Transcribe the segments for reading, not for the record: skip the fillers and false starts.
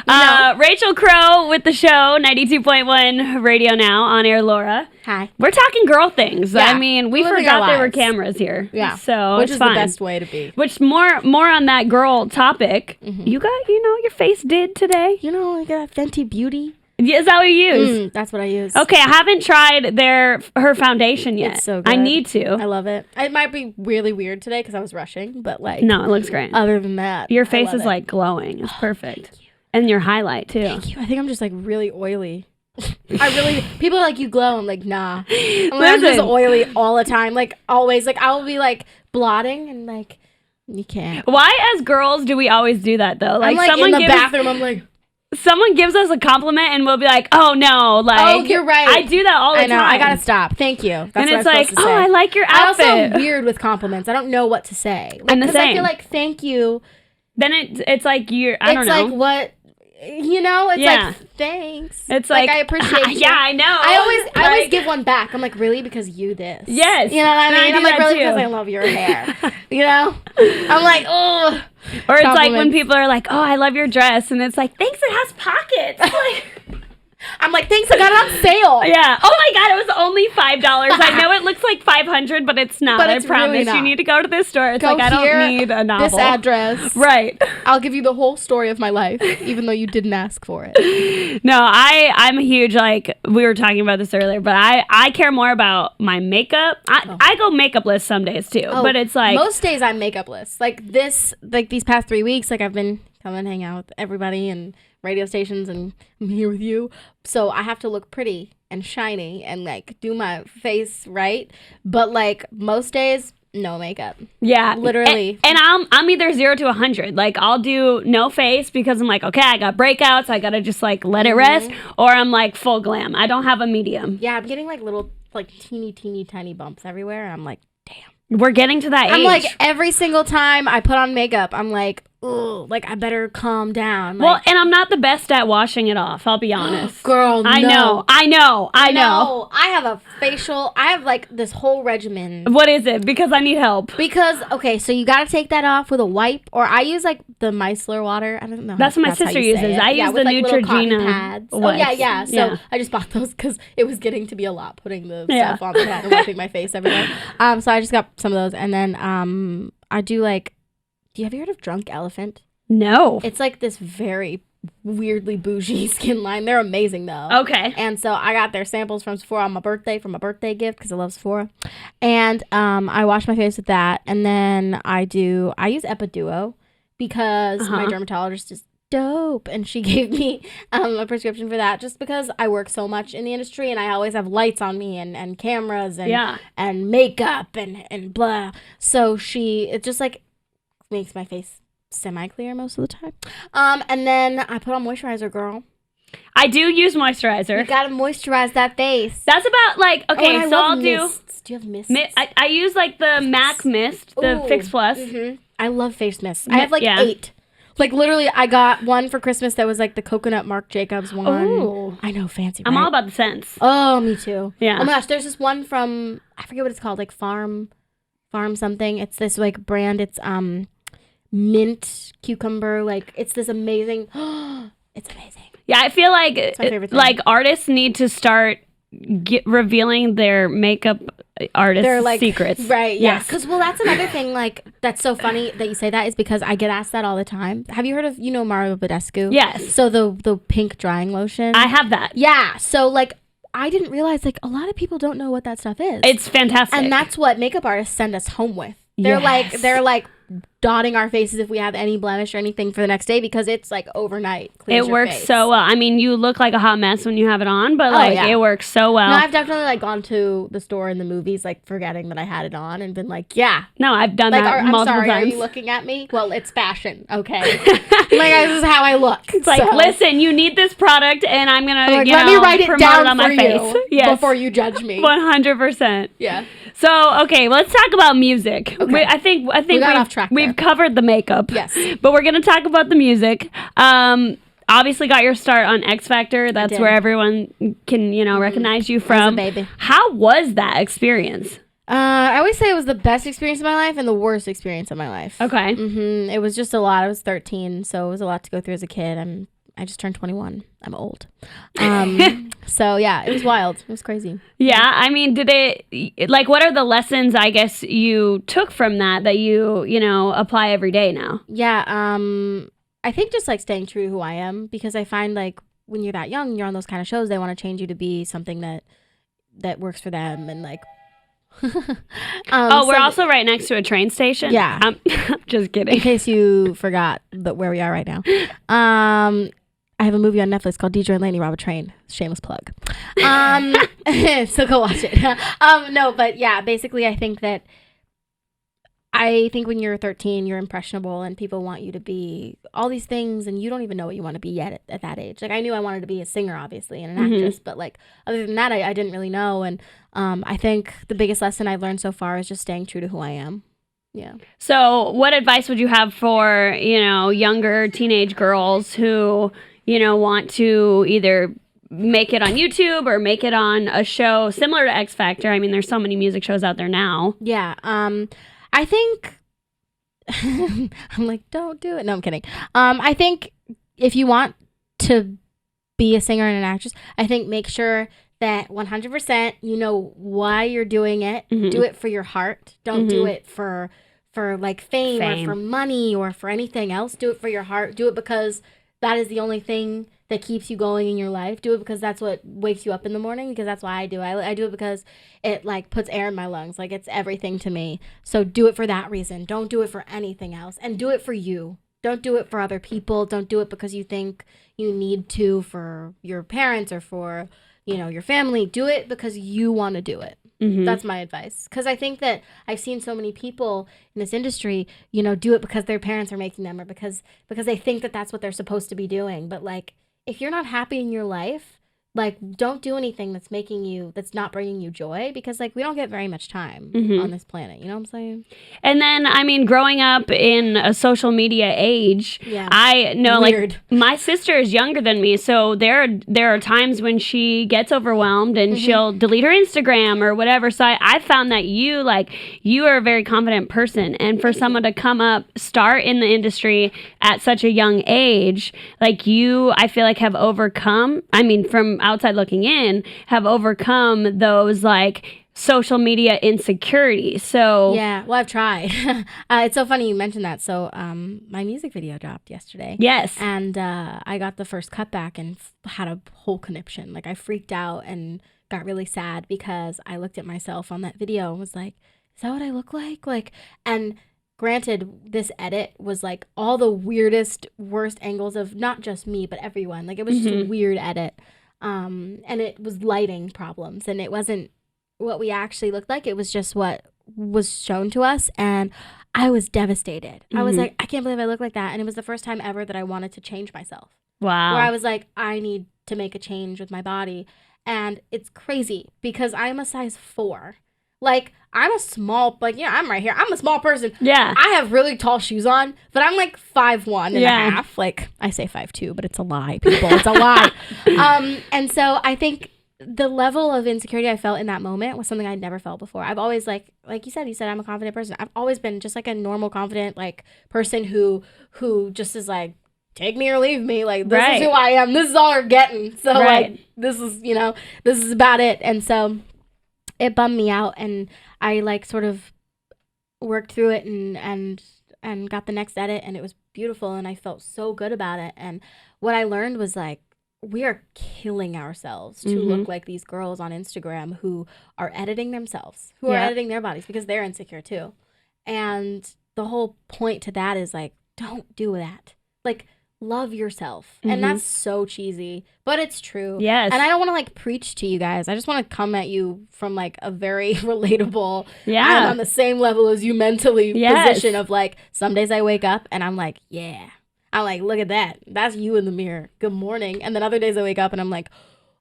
Rachel Crow with the show, 92.1 Radio Now, on air Laura. Hi. We're talking girl things. Yeah. I mean, we forgot there were cameras here. Yeah. So Which it's is fine. the best way to be. Which more on that girl topic. Mm-hmm. You got, your face did today. I got Fenty Beauty. Is that what you use? That's what I use. Okay, I haven't tried her foundation yet. It's so good. I need to. I love it. It might be really weird today because I was rushing, but no, it looks great. Other than that, your face is like glowing. It's perfect. Thank you. And your highlight too. Thank you. I think I'm just like really oily. People are like, you glow. I'm like, nah. I'm just oily all the time. Like always. Like I'll be like blotting and like you can't. Why as girls do we always do that though? Like I'm like in the bathroom. I'm like. Someone gives us a compliment and we'll be like, oh no, like, oh, you're right. I do that all the time. I gotta stop. Thank you. That's and what it's I'm like, supposed to say. I like your outfit. I'm also weird with compliments. I don't know what to say. I'm the same. I feel like thank you. Then it's like I don't know. It's like what, it's like thanks. It's like I appreciate you. Yeah, I know. I always give one back. I'm like, really? Because you this. Yes. You know what I mean? I'm like, really? Because I love your hair. I'm like, oh. Or it's like when people are like, oh, I love your dress. And it's like, thanks, it has pockets. I'm like, thanks, I got it on sale. Yeah. Oh my God, it was only $5. I know it looks like $500, but it's not. I promise. Really not. You need to go to this store. It's go I don't need a novel. This address. Right. I'll give you the whole story of my life, even though you didn't ask for it. No, I'm a huge, we were talking about this earlier, but I care more about my makeup. I go makeupless some days too, but it's like. Most days I'm makeupless. These past 3 weeks, I've been coming hang out with everybody and radio stations and I'm here with you. So I have to look pretty and shiny and do my face right. But most days, no makeup. Yeah. Literally. And I'm either 0 to 100. I'll do no face because I'm like, okay, I got breakouts. I got to just let it rest. Or I'm full glam. I don't have a medium. Yeah. I'm getting little teeny tiny bumps everywhere. And I'm like, damn. We're getting to that age. I'm every single time I put on makeup, I'm like, ugh, I better calm down. Well, and I'm not the best at washing it off, I'll be honest. Girl, no. I know. I have a facial, I have this whole regimen. What is it? Because I need help. Because, okay, so you got to take that off with a wipe, or I use the micellar water. I don't know. That's what my sister uses. I use the Neutrogena pads. Oh, yeah. So I just bought those because it was getting to be a lot putting the stuff on the pad and wiping my face everywhere. So I just got some of those, and then I do have you heard of Drunk Elephant? No. It's this very weirdly bougie skin line. They're amazing though. Okay. And so I got their samples from Sephora on my birthday for my birthday gift because I love Sephora. And I wash my face with that, and then I use Epiduo because my dermatologist is dope, and she gave me a prescription for that just because I work so much in the industry and I always have lights on me and cameras and makeup and blah. So it just makes my face semi-clear most of the time. And then I put on moisturizer, girl. I do use moisturizer. You gotta moisturize that face. That's about okay, so I'll do. Mists. Do you have mists? I use the MAC mist, the Fix Plus. Mm-hmm. I love face mists. I have 8. Literally, I got one for Christmas that was the coconut Marc Jacobs one. Ooh. I know, fancy, right? I'm all about the scents. Oh, me too. Yeah. Oh my gosh, there's this one from, I forget what it's called, Farm something. It's this brand. It's mint cucumber. It's this amazing. It's amazing. Yeah, I feel it's my favorite thing. Artists need to start revealing their makeup artist secrets. Right, yeah. Yes. Because, that's another thing, that's so funny that you say that is because I get asked that all the time. Have you heard of, Mario Badescu? Yes. So the pink drying lotion. I have that. Yeah. So, I didn't realize, a lot of people don't know what that stuff is. It's fantastic. And that's what makeup artists send us home with. They're dotting our faces if we have any blemish or anything for the next day because it's overnight. It works so well. I mean, you look like a hot mess when you have it on, but it works so well. No, I've definitely gone to the store in the movies forgetting that I had it on and been yeah. No, I've done that multiple times. Are you looking at me? Well, it's fashion, okay? This is how I look. It's listen, you need this product, and I'm gonna let me write it down on my face before you judge me. 100%. Yeah. So okay, let's talk about music. Okay. I think we got off track. We've covered the makeup. Yes. But we're gonna talk about the music. Obviously got your start on X Factor. That's where everyone can, recognize you from. Baby. How was that experience? I always say it was the best experience of my life and the worst experience of my life. Okay. It was just a lot. I was 13, so it was a lot to go through as a kid. I just turned 21. I'm old. So yeah, it was wild. It was crazy. Yeah, I mean, what are the lessons, I guess, you took from that you apply every day now? Yeah, I think just like staying true to who I am, because I find like when you're that young, you're on those kind of shows, they want to change you to be something that works for them, and like we're also right next to a train station. Yeah. I'm just kidding. In case you forgot where we are right now. I have a movie on Netflix called DJ and Laney Rob a Train. Shameless plug. So go watch it. No, but yeah, basically I think when you're 13, you're impressionable and people want you to be all these things and you don't even know what you want to be yet at that age. Like I knew I wanted to be a singer, obviously, and an actress, but like other than that, I didn't really know. And I think the biggest lesson I've learned so far is just staying true to who I am. Yeah. So what advice would you have for, younger teenage girls who, want to either make it on YouTube or make it on a show similar to X Factor? I mean, there's so many music shows out there now. Yeah. I think I'm like, don't do it. No, I'm kidding. I think if you want to be a singer and an actress, I think make sure that 100% you know why you're doing it. Mm-hmm. Do it for your heart. Don't do it for like fame or for money or for anything else. Do it for your heart. Do it because that is the only thing that keeps you going in your life. Do it because that's what wakes you up in the morning, because that's why I do. I do it because it like puts air in my lungs. Like it's everything to me. So do it for that reason. Don't do it for anything else. And do it for you. Don't do it for other people. Don't do it because you think you need to for your parents or for, your family. Do it because you want to do it. Mm-hmm. That's my advice. Because I think that I've seen so many people in this industry, do it because their parents are making them or because they think that that's what they're supposed to be doing. But like, if you're not happy in your life, like, don't do anything that's not bringing you joy, because like we don't get very much time on this planet. You know what I'm saying? And then, I mean, growing up in a social media age, I know like my sister is younger than me. So there are times when she gets overwhelmed and she'll delete her Instagram or whatever. So I found that you are a very confident person. And for someone to come up, start in the industry at such a young age, like you, I feel like have overcome, from outside looking in, have overcome those like social media insecurities. So yeah, well, I've tried. It's so funny you mentioned that. So my music video dropped yesterday. Yes. And I got the first cut back and had a whole conniption. Like I freaked out and got really sad because I looked at myself on that video and was like, is that what I look like? Like, and granted, this edit was like all the weirdest, worst angles of not just me, but everyone. Like it was just a weird edit. And it was lighting problems, and it wasn't what we actually looked like. It was just what was shown to us, and I was devastated. I was like, I can't believe I look like that. And it was the first time ever that I wanted to change myself. Wow. Where I was like, I need to make a change with my body. And it's crazy because I'm a size 4. Like, I'm a small, I'm right here. I'm a small person. Yeah. I have really tall shoes on, but I'm like 5'1" and a half. Like, I say 5'2", but it's a lie, people. It's a lie. And so I think the level of insecurity I felt in that moment was something I'd never felt before. I've always, like you said, I'm a confident person. I've always been just like a normal, confident, like, person who just is like, take me or leave me. Like, this is who I am. This is all we're getting. So, like, this is, this is about it. And so it bummed me out, and I like sort of worked through it and got the next edit, and it was beautiful, and I felt so good about it. And what I learned was like, we are killing ourselves to look like these girls on Instagram who are editing themselves, who are editing their bodies because they're insecure too. And the whole point to that is like, don't do that. Like, love yourself. And that's so cheesy, but it's true. Yes. And I don't want to like preach to you guys. I just want to come at you from like a very relatable, I'm on the same level as you mentally position of like, some days I wake up and I'm like, I'm like, look at that. That's you in the mirror. Good morning. And then other days I wake up and I'm like,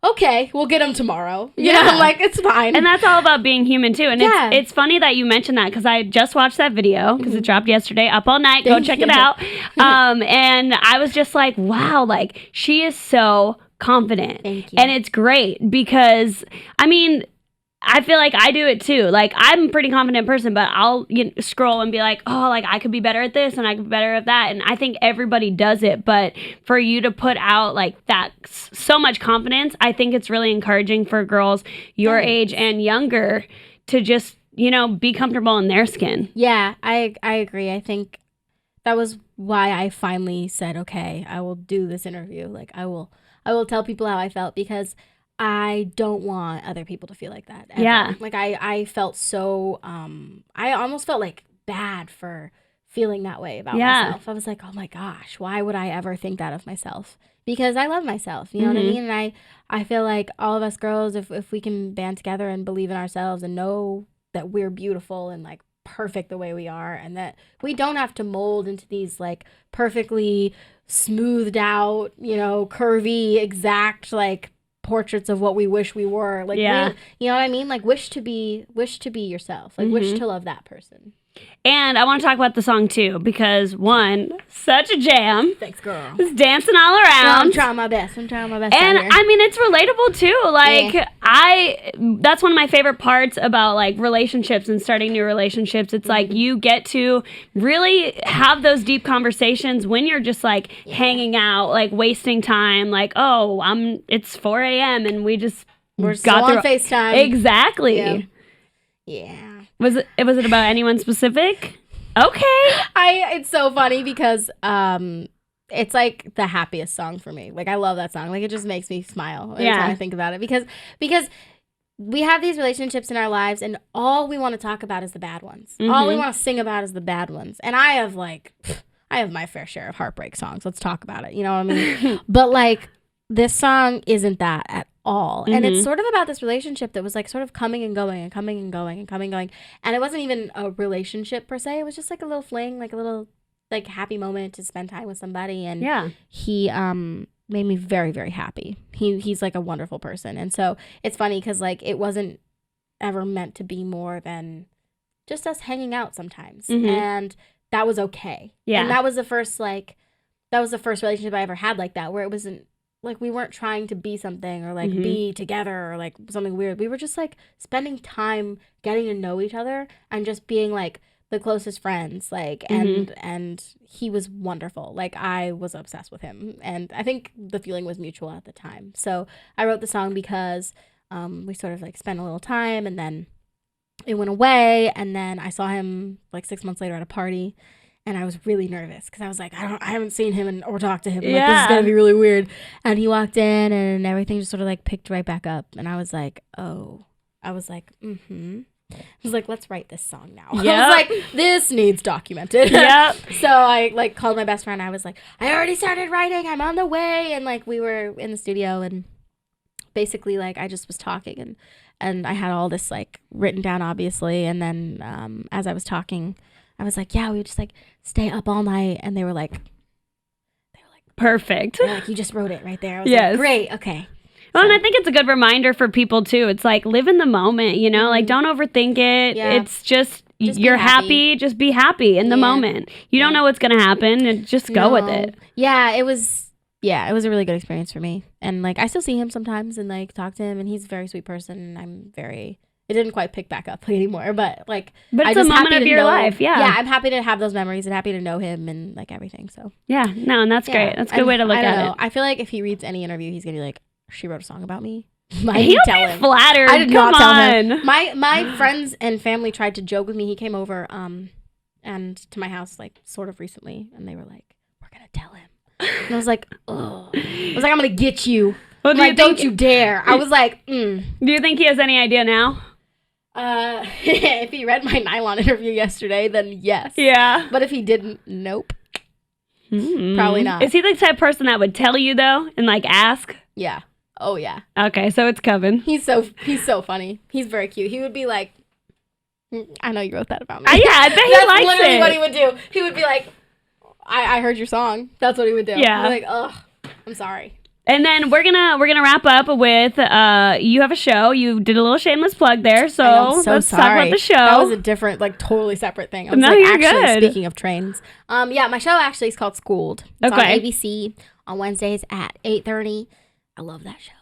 okay, we'll get them tomorrow. You know, I'm like, it's fine. And that's all about being human too. And it's funny that you mentioned that, because I just watched that video because it dropped yesterday. Up all night. Go check it out. And I was just like, wow, like she is so confident. Thank you. And it's great because, I mean, I feel like I do it too. Like, I'm a pretty confident person, but I'll scroll and be like, oh, like, I could be better at this and I could be better at that. And I think everybody does it. But for you to put out, like, that so much confidence, I think it's really encouraging for girls your age and younger to just, be comfortable in their skin. Yeah, I agree. I think that was why I finally said, okay, I will do this interview. Like, I will tell people how I felt, because I don't want other people to feel like that. Ever. Yeah. Like, I felt so, I almost felt like bad for feeling that way about myself. I was like, oh my gosh, why would I ever think that of myself? Because I love myself, you know what I mean? And I feel like all of us girls, if we can band together and believe in ourselves and know that we're beautiful and like perfect the way we are, and that we don't have to mold into these like perfectly smoothed out, curvy, exact, like, portraits of what we wish we were, like, you know what I mean, like, wish to be yourself, like, wish to love that person. And I want to talk about the song too, because one, such a jam. Thanks, girl. It's dancing all around. I'm trying my best. And I mean, it's relatable too. Like, that's one of my favorite parts about like relationships and starting new relationships. It's like you get to really have those deep conversations when you're just like hanging out, like wasting time. Like, oh, it's 4 a.m. and we're still on FaceTime. Exactly. Yeah. Was it about anyone specific? Okay. It's so funny because it's like the happiest song for me. Like, I love that song. Like, it just makes me smile every time I think about it, because we have these relationships in our lives and all we want to talk about is the bad ones. All we want to sing about is the bad ones. And I have my fair share of heartbreak songs. Let's talk about it. You know what I mean? But like, this song isn't that at all. And it's sort of about this relationship that was like sort of coming and going and coming and going and coming and going. And it wasn't even a relationship per se. It was just like a little fling, like a little like happy moment to spend time with somebody. And he made me very, very happy. He's like a wonderful person. And so it's funny because like it wasn't ever meant to be more than just us hanging out sometimes. And that was okay. Yeah. And that was the first relationship I ever had like that, where it wasn't like we weren't trying to be something or like be together or like something weird. We were just like spending time getting to know each other and just being like the closest friends, like, and he was wonderful. Like, I was obsessed with him, and I think the feeling was mutual at the time. So I wrote the song because we sort of like spent a little time, and then it went away, and then I saw him like 6 months later at a party. And I was really nervous because I was like, I haven't seen him or talked to him. Like, this is going to be really weird. And he walked in and everything just sort of like picked right back up. And I was like, oh. I was like, I was like, let's write this song now. Yep. I was like, this needs documented. Yep. So I like called my best friend. I was like, I already started writing. I'm on the way. And like we were in the studio and basically like I just was talking and I had all this like written down, obviously. And then as I was talking, I was like, yeah, we would just like stay up all night. And they were like, perfect. Like, you just wrote it right there. I was like, great. Okay. Well, and I think it's a good reminder for people too. It's like, live in the moment, like don't overthink it. Yeah. It's just you're happy. Just be happy in the moment. You don't know what's going to happen, and just go with it. Yeah, it was a really good experience for me. And like, I still see him sometimes and like talk to him, and he's a very sweet person. And it didn't quite pick back up anymore, but like, it's a moment of your life. Yeah, I'm happy to have those memories and happy to know him and like everything. So and that's great. That's a good way to look at it. I feel like if he reads any interview, he's gonna be like, she wrote a song about me. He'll be flattered. I did not tell him. My friends and family tried to joke with me. He came over and to my house like sort of recently, and they were like, we're gonna tell him. And I was like, oh. I was like, I'm gonna get you. Well, don't you dare. I was like, Do you think he has any idea now? If he read my nylon interview yesterday, then yes. Yeah. But if he didn't, nope. Probably not. Is he the type of person that would tell you though and like ask? Yeah. Oh yeah. Okay, so it's coming. He's so funny. He's very cute. He would be like, I know you wrote that about me. Yeah, I bet he likes it. That's literally what he would do. He would be like, I heard your song. That's what he would do. Yeah. I'd be like, ugh, I'm sorry. And then we're gonna wrap up with you have a show. You did a little shameless plug there, so let's talk about the show. That was a different, like totally separate thing. I was you're actually good. Speaking of trains, my show actually is called Schooled. It's on ABC on Wednesdays at 8:30. I love that show.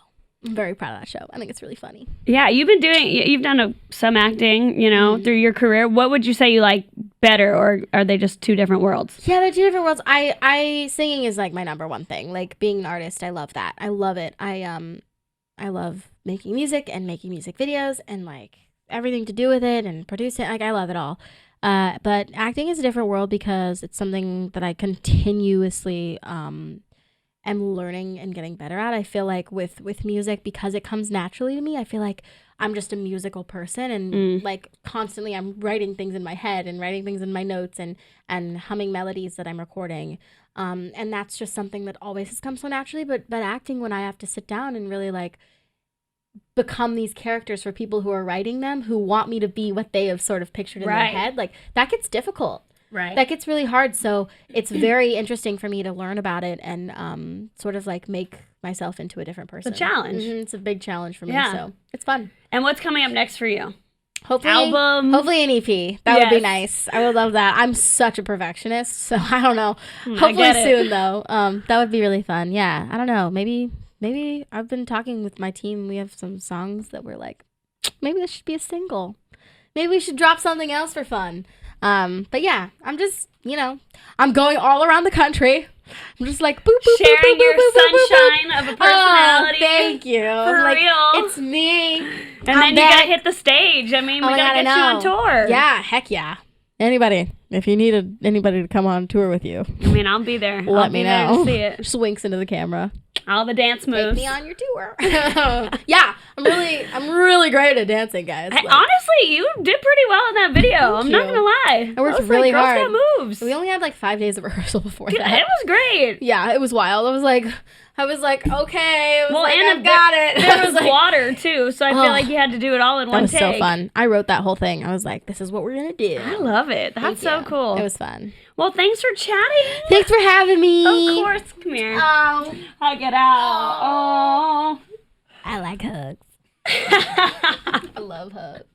I'm very proud of that show. I think it's really funny. Yeah, you've done some acting, through your career. What would you say you like better, or are they just two different worlds? Yeah, they're two different worlds. I singing is like my number one thing. Like being an artist, I love that. I love it. I love making music and making music videos and like everything to do with it and produce it. Like I love it all. But acting is a different world because it's something that I continuously am learning and getting better at. I feel like with music, because it comes naturally to me, I feel like I'm just a musical person and like constantly I'm writing things in my head and writing things in my notes and humming melodies that I'm recording. And that's just something that always has come so naturally. But acting, when I have to sit down and really like become these characters for people who are writing them, who want me to be what they have sort of pictured in their head, like that gets difficult. Right. That gets really hard. So it's very interesting for me to learn about it and sort of like make myself into a different person. It's a challenge. It's a big challenge for me. So it's fun. And what's coming up next for you? Hopefully, album. Hopefully an EP. That would be nice. I would love that. I'm such a perfectionist, so I don't know. Hopefully soon though. That would be really fun. Yeah. I don't know. Maybe I've been talking with my team. We have some songs that we're like, maybe this should be a single. Maybe we should drop something else for fun. But yeah, I'm just, I'm going all around the country. I'm just like, boop, boop, sharing boop, boop, your boop, sunshine boop, boop. of a personality. Oh, thank you. For like, real. It's me. And then you gotta hit the stage. I mean, we gotta get you on tour. Yeah, heck yeah. Anybody, if you needed anybody to come on tour with you, I mean, I'll be there. Let me know. There to see it. Just winks into the camera. All the dance moves. Take me on your tour. Yeah, I'm really great at dancing, guys. Hey, honestly, you did pretty well in that video. I'm not gonna lie. I worked really hard. Girls got moves. We only had like 5 days of rehearsal before that. It was great. Yeah, it was wild. I was like, okay. Well, like, and I've got it. There was water too, so I feel like you had to do it all in one take. That was so fun. I wrote that whole thing. I was like, this is what we're gonna do. I love it. That's so cool. It was fun. Well, thanks for chatting. Thanks for having me. Of course. Come here. Oh. Hug it out. Oh. I like hugs. I love hugs.